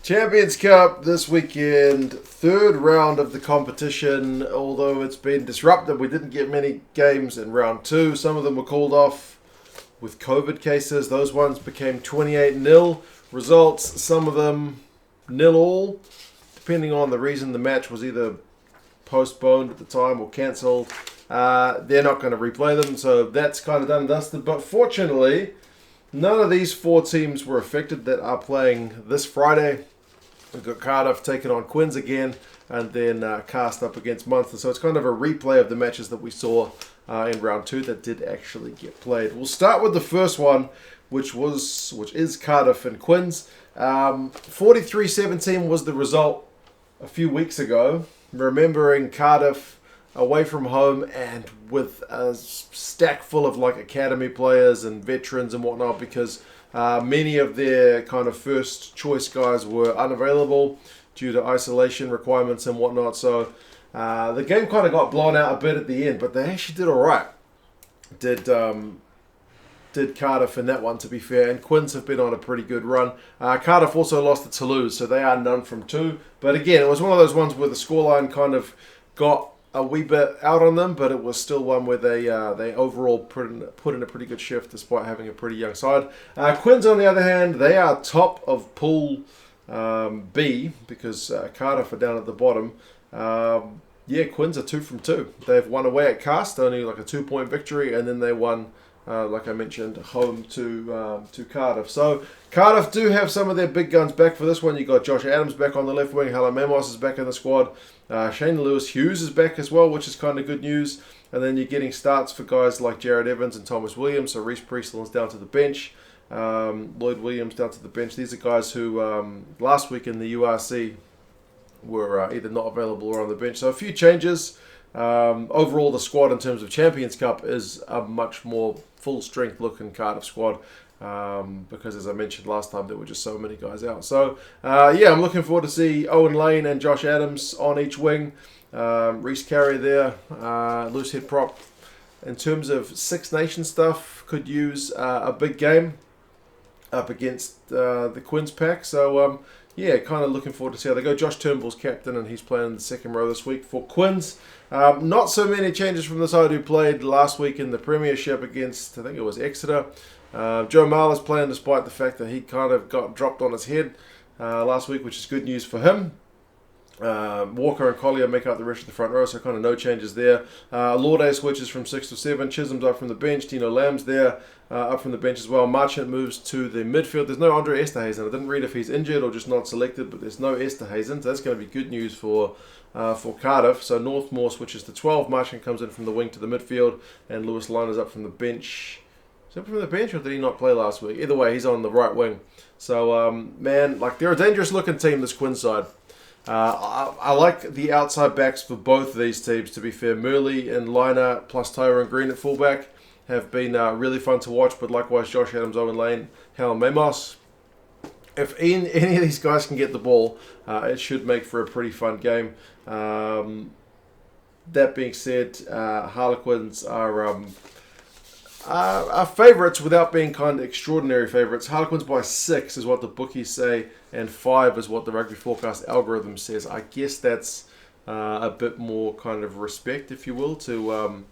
Champions Cup this weekend, third round of the competition. Although it's been disrupted, we didn't get many games in round two. Some of them were called off with COVID cases. Those ones became 28-0 results. Some of them 0-all, depending on the reason. The match was either postponed at the time or cancelled. They're not going to replay them, so that's kind of done and dusted. But fortunately, none of these four teams were affected that are playing this Friday. We've got Cardiff taking on Quins again, and then Castres up against Munster. So it's kind of a replay of the matches that we saw in round two that did actually get played. We'll start with the first one, which is Cardiff and Quins. 43-17 was the result a few weeks ago. Remembering Cardiff away from home and with a stack full of like academy players and veterans and whatnot, because many of their kind of first choice guys were unavailable due to isolation requirements and whatnot. So the game kind of got blown out a bit at the end, but they actually did all right. Did Cardiff in that one, to be fair, and Quins have been on a pretty good run. Cardiff also lost to Toulouse, so they are none from two. But again, it was one of those ones where the scoreline kind of got a wee bit out on them, but it was still one where they overall put in a pretty good shift despite having a pretty young side. Quins, on the other hand, they are top of Pool B because Cardiff are down at the bottom. Quins are 2 from 2. They've won away at Castres, only like a 2-point victory, and then they won, like I mentioned, home to Cardiff. So Cardiff do have some of their big guns back for this one. You got Josh Adams back on the left wing. Harlequins is back in the squad. Shane Lewis-Hughes is back as well, which is kind of good news. And then you're getting starts for guys like Jared Evans and Thomas Williams. So Reece Priestland's down to the bench. Lloyd Williams down to the bench. These are guys who last week in the URC were either not available or on the bench. So a few changes. Overall, the squad in terms of Champions Cup is a much more full-strength looking Cardiff squad. Because as I mentioned last time, there were just so many guys out. So I'm looking forward to see Owen Lane and Josh Adams on each wing. Reece Carrier there, loose head prop. In terms of Six Nations stuff, could use a big game up against the Quins pack. So kind of looking forward to see how they go. Josh Turnbull's captain, and he's playing the second row this week for Quins. Not so many changes from the side who played last week in the Premiership against, I think it was Exeter. Joe Marler's playing despite the fact that he kind of got dropped on his head last week, which is good news for him. Walker and Collier make up the rest of the front row, so kind of no changes there. Lourdes switches from 6 to 7. Chisholm's up from the bench. Tino Lamb's there, up from the bench as well. Marchant moves to the midfield. There's no Andre Esterhazen. I didn't read if he's injured or just not selected, but there's no Esterhazen, so that's going to be good news for Cardiff. So Northmore switches to 12. Marchant comes in from the wing to the midfield, and Lewis Liner's up from the bench. Is he from the bench, or did he not play last week? Either way, he's on the right wing. So, they're a dangerous-looking team, this Quins side. I like the outside backs for both of these teams, to be fair. Murley and Liner plus Tyrone Green at fullback have been really fun to watch, but likewise Josh Adams, Owen Lane, Helen Memos. If any of these guys can get the ball, it should make for a pretty fun game. That being said, Harlequins are favourites without being kind of extraordinary favourites. Harlequins by 6 is what the bookies say, and 5 is what the Rugby Forecast algorithm says. I guess that's a bit more kind of respect, if you will, to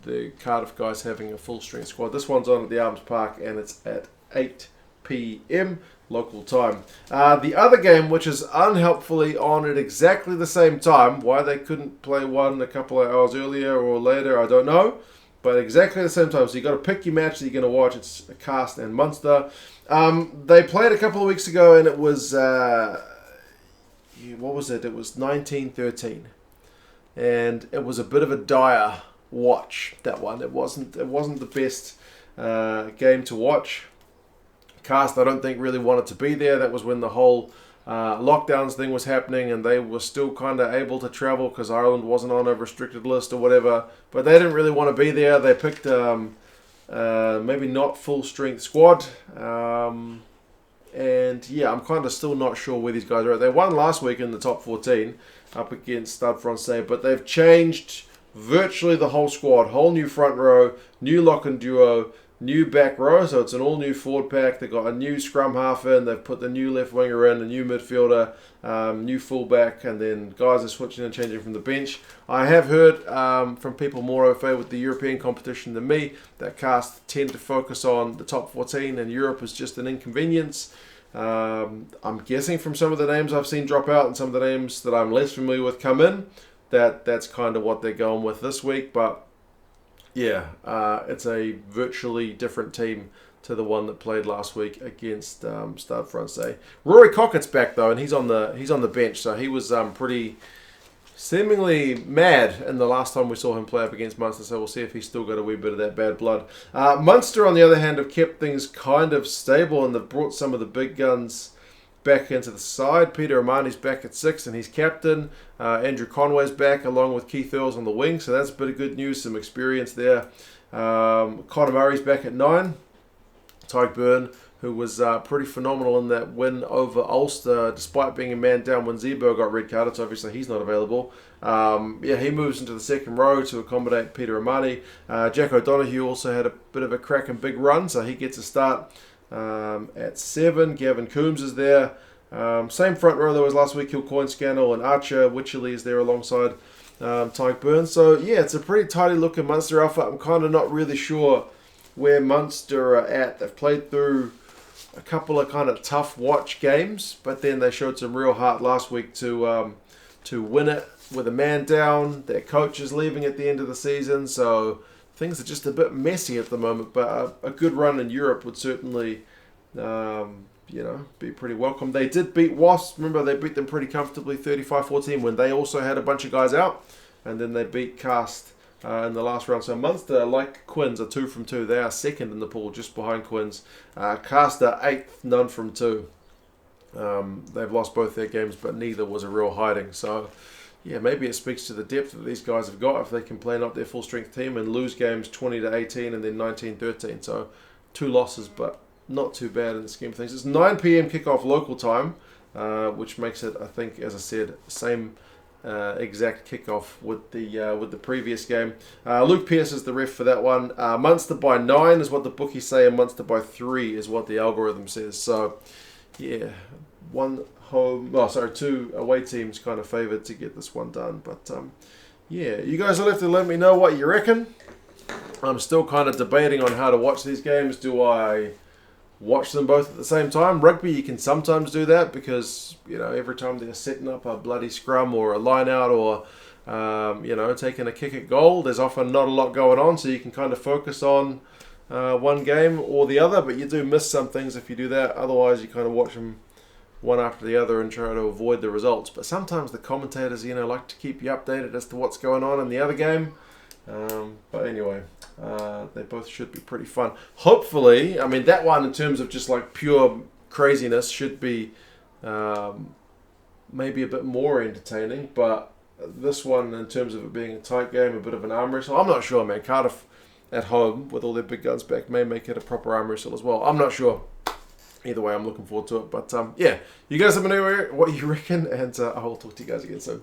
the Cardiff guys having a full-strength squad. This one's on at the Arms Park, and it's at 8 p.m. local time. The other game, which is unhelpfully on at exactly the same time, why they couldn't play one a couple of hours earlier or later, I don't know. But exactly at the same time. So you've got to pick your match that you're going to watch. It's Castres and Munster. They played a couple of weeks ago, and it was, what was it? It was 1913. And it was a bit of a dire watch, that one. It wasn't the best game to watch. Castres, I don't think, really wanted to be there. That was when the whole lockdowns thing was happening, and they were still kind of able to travel because Ireland wasn't on a restricted list or whatever, but they didn't really want to be there. They picked maybe not full strength squad, and I'm kind of still not sure where these guys are at. They won last week in the top 14 up against Stade Francais, but they've changed virtually the whole squad, whole new front row, new lock and duo. new back row, so it's an all new forward pack. They've got a new scrum half in, they've put the new left winger in, a new midfielder, new fullback, and then guys are switching and changing from the bench. I have heard from people more au fait with the European competition than me that Castres tend to focus on the top 14 and Europe is just an inconvenience. I'm guessing from some of the names I've seen drop out and some of the names that I'm less familiar with come in, that's kind of what they're going with this week. But yeah, it's a virtually different team to the one that played last week against Stade Francais. Rory Cockett's back though, and he's on the bench, so he was pretty seemingly mad in the last time we saw him play up against Munster, so we'll see if he's still got a wee bit of that bad blood. Munster, on the other hand, have kept things kind of stable, and they've brought some of the big guns back into the side. Peter Amani's back at 6 and he's captain. Andrew Conway's back along with Keith Earls on the wing, so that's a bit of good news, some experience there. Connor Murray's back at 9. Tyke Byrne, who was pretty phenomenal in that win over Ulster, despite being a man down when Zebo got red carded, so obviously he's not available. He moves into the second row to accommodate Peter Amani. Jack O'Donoghue also had a bit of a crack and big run, so he gets a start at 7. Gavin Coombs is there. Same front row there was last week. Kilcoyne, Scannell and Archer. Wycherley is there alongside Tyke Byrne. So yeah, it's a pretty tidy looking Munster outfit. I'm kind of not really sure where Munster are at. They've played through a couple of kind of tough watch games, but then they showed some real heart last week to win it with a man down. Their coach is leaving at the end of the season, so things are just a bit messy at the moment. But a good run in Europe would certainly be pretty welcome. They did beat Wasps. Remember, they beat them pretty comfortably 35-14 when they also had a bunch of guys out, and then they beat Castres in the last round. So Munster, like Quins, are 2 from 2. They are second in the pool, just behind Quins. Castres are 8th, none from 2. They've lost both their games, but neither was a real hiding. So yeah, maybe it speaks to the depth that these guys have got if they can play up their full strength team and lose games 20-18 and then 19-13. So 2 losses, but not too bad in the scheme of things. It's 9 p.m. kickoff local time, which makes it, I think, as I said, same exact kickoff with the previous game. Luke Pearce is the ref for that one. Munster by 9 is what the bookies say, and Munster by 3 is what the algorithm says. So yeah, 2 away teams kind of favoured to get this one done. But yeah, you guys will have to let me know what you reckon. I'm still kind of debating on how to watch these games. Do I watch them both at the same time? Rugby, you can sometimes do that because, every time they're setting up a bloody scrum or a line out or, taking a kick at goal, there's often not a lot going on, so you can kind of focus on one game or the other, but you do miss some things if you do that. Otherwise, you kind of watch them one after the other and try to avoid the results. But sometimes the commentators, like to keep you updated as to what's going on in the other game. But anyway, they both should be pretty fun. Hopefully, that one in terms of just like pure craziness should be maybe a bit more entertaining. But this one, in terms of it being a tight game, a bit of an arm wrestle, I'm not sure, man. Cardiff at home with all their big guns back may make it a proper arm wrestle as well. I'm not sure. Either way, I'm looking forward to it. But yeah, you guys let me know what you reckon, and I will talk to you guys again soon.